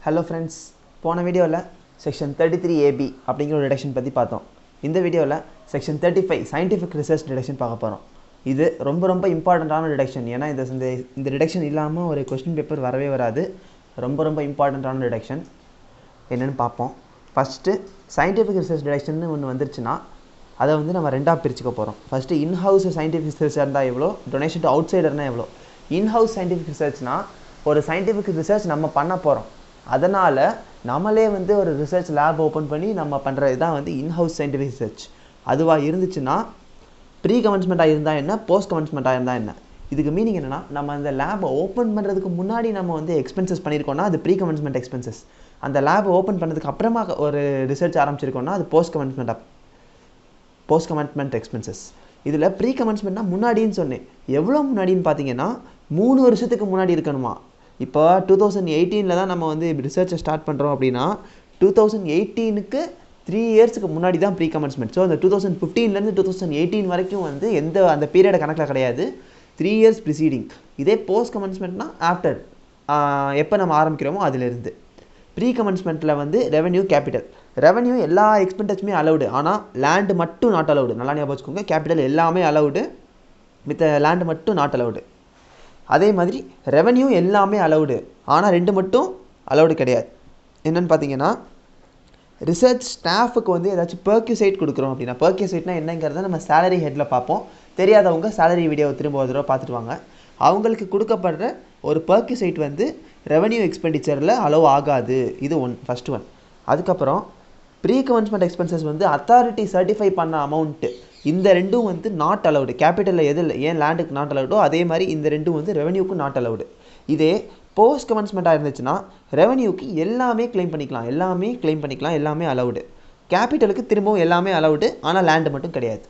Hello friends, போன வீடியோவில் section 33AB அப்படிங்கிற ஒரு டிடக்ஷன் பற்றி பார்த்தோம். இந்த வீடியோவில் செக்ஷன் 35 சயின்டிஃபிக் ரிசர்ச் டிடக்ஷன் பார்க்க போகிறோம். இது ரொம்ப இம்பார்ட்டண்ட்டான டிடக்ஷன். ஏன்னா இந்த டிடக்ஷன் இல்லாமல் ஒரு கொஸ்டின் பேப்பர் வரவே வராது. ரொம்ப இம்பார்ட்டண்ட்டான டிடக்ஷன் என்னென்னு பார்ப்போம். ஃபஸ்ட்டு சயின்டிஃபிக் ரிசர்ச் டிடக்ஷன் ஒன்று வந்துருச்சுன்னா அதை வந்து நம்ம ரெண்டாக பிரிச்சுக்க போகிறோம். ஃபஸ்ட்டு இன்ஹவுஸ் சயின்டிஃபிக் ரிசர்ச் இருந்தால் எவ்வளோ, டொனேஷன் டு அவுட் சைடர்னால் எவ்வளோ. இன்ஹவுஸ் சயின்டிஃபிக் ரிசர்ச்னால் ஒரு சயின்டிஃபிக் ரிசர்ச் நம்ம பண்ண போகிறோம், அதனால் நம்மளே வந்து ஒரு ரிசர்ச் லேப் ஓப்பன் பண்ணி நம்ம பண்ணுறது தான் வந்து இன்ஹவுஸ் சயின்டிஃபிக் ரிசர்ச். அதுவாக இருந்துச்சுன்னா ப்ரீ கமென்ஸ்மெண்ட்டாக இருந்தால் என்ன, போஸ்ட் கமென்ஸ்மெண்ட்டாக இருந்தால் என்ன. இதுக்கு மீனிங் என்னென்னா, நம்ம அந்த லேபை ஓப்பன் பண்ணுறதுக்கு முன்னாடி நம்ம வந்து எக்ஸ்பென்சஸ் பண்ணியிருக்கோன்னா அது ப்ரீ கமென்ஸ்மெண்ட் எக்ஸ்பென்சஸ். அந்த லேபை ஓப்பன் பண்ணதுக்கு அப்புறமா ஒரு ரிசர்ச் ஆரம்பிச்சிருக்கோன்னா அது போஸ்ட் கமென்ஸ்மெண்ட் எக்ஸ்பென்சஸ். இதில் ப்ரீ கமென்ஸ்மெண்ட்னா முன்னாடின்னு சொன்னேன். எவ்வளோ முன்னாடின்னு பார்த்தீங்கன்னா 3 வருஷத்துக்கு முன்னாடி இருக்கணுமா. இப்போ 2018 தான் நம்ம வந்து ரிசர்ச்சை ஸ்டார்ட் பண்ணுறோம் அப்படின்னா 2018க்கு 3 இயர்ஸுக்கு முன்னாடி தான் ப்ரீ கமென்ஸ்மெண்ட். ஸோ அந்த 2015லேருந்து 2018 வரைக்கும் வந்து அந்த பீரியடை கணக்கில் கிடையாது, 3 இயர்ஸ் ப்ரிசீடிங். இதே போஸ்ட் கமென்ஸ்மெண்ட்னா ஆஃப்டர் எப்போ நம்ம ஆரம்பிக்கிறோமோ அதிலிருந்து. ப்ரீ கமென்ஸ்மெண்ட்டில் வந்து ரெவன்யூ, கேபிட்டல். ரெவன்யூ எல்லா எக்ஸ்பென்டச்சுமே அலவுடு, ஆனால் லேண்டு மட்டும் நாட் அலவுடு. நல்லா ஞாபகம் வச்சுக்கோங்க. கேபிட்டல் எல்லாமே அலவுடு, மித்த லேண்டு மட்டும் நாட் அலவுடு. அதே மாதிரி ரெவன்யூ எல்லாமே அலவுடு, ஆனால் 2 மட்டும் அலவுடு கிடையாது. என்னென்னு பார்த்தீங்கன்னா, ரிசர்ச் ஸ்டாஃபுக்கு வந்து ஏதாச்சும் பெர்க்யூசைட் கொடுக்குறோம் அப்படின்னா, பெர்க்யூசைட்னா என்னங்கிறத நம்ம சேலரி ஹெட்டில் பார்ப்போம். தெரியாதவங்க சேலரி வீடியோவை திரும்ப ஒரு தடவை பார்த்துட்டு வாங்க. அவங்களுக்கு கொடுக்கப்படுற ஒரு பெர்க்யூசைட் வந்து ரெவன்யூ எக்ஸ்பெண்டிச்சரில் அலோவ் ஆகாது. இது ஃபஸ்ட்டு ஒன். அதுக்கப்புறம் ப்ரீ கமென்ஸ்மெண்ட் எக்ஸ்பென்சஸ் வந்து அத்தாரிட்டி சர்டிஃபை பண்ண அமௌண்ட்டு, இந்த 2ம் வந்து நாட் அலவுடு. கேபிட்டலில் எதில் ஏன் லேண்டுக்கு நாட் அலவுடோ அதே மாதிரி இந்த 2ம் வந்து ரெவன்யூக்கும் நாட் அலவுடு. இதே போஸ்ட் கமென்ஸ்மெண்ட்டாக இருந்துச்சுன்னா ரெவன்யூக்கு எல்லாமே கிளைம் பண்ணிக்கலாம், எல்லாமே அலவுடு. கேபிட்டலுக்கு திரும்பவும் எல்லாமே அலவுடு, ஆனால் லேண்டு மட்டும் கிடையாது.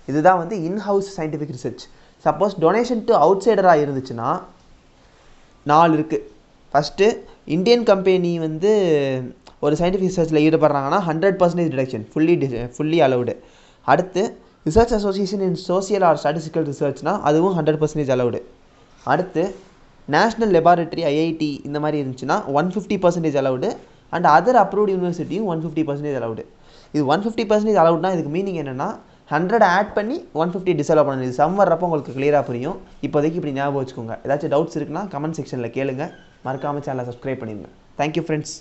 இதுதான் வந்து in house scientific research. Suppose donation to அவுட் சைடராக இருந்துச்சுன்னா 4 இருக்குது. ஃபஸ்ட்டு, இந்தியன் கம்பெனி வந்து ஒரு சயின்டிஃபிக் ரிசர்ச்சில் ஈடுபடுறாங்கன்னா 100% டிடக்ஷன், ஃபுல்லி அலவுடு. அடுத்து research association in social or statistical ரிசர்ச்னால் அதுவும் 100% அலவுடு. அடுத்து நேஷ்னல் லெபார்ட்டரி, ஐஐடி இந்த மாதிரி இருந்துச்சுன்னா 150% அலவுடு. அண்ட் அதர் அப்ரூவ்டு யூனிவர்சிட்டியும் 150% அலவுடு. இது 150% அலவுட்னா இதுக்கு மீனிங் என்னென்னா 100 ஆட் பண்ணி 150 டிசலவ் பண்ணணும். இது சம் வர்றப்போ உங்களுக்கு கிளியராக புரியும். இப்போதைக்கு இப்படி ஞாபகம் வச்சுக்கோங்க. ஏதாச்சும் டவுட்ஸ் இருக்குன்னா கமெண்ட் செக்ஷனில் கேளுங்க. மறக்காமல் சேனலை சப்ஸ்கிரைப் பண்ணிடுங்க. Thank you friends.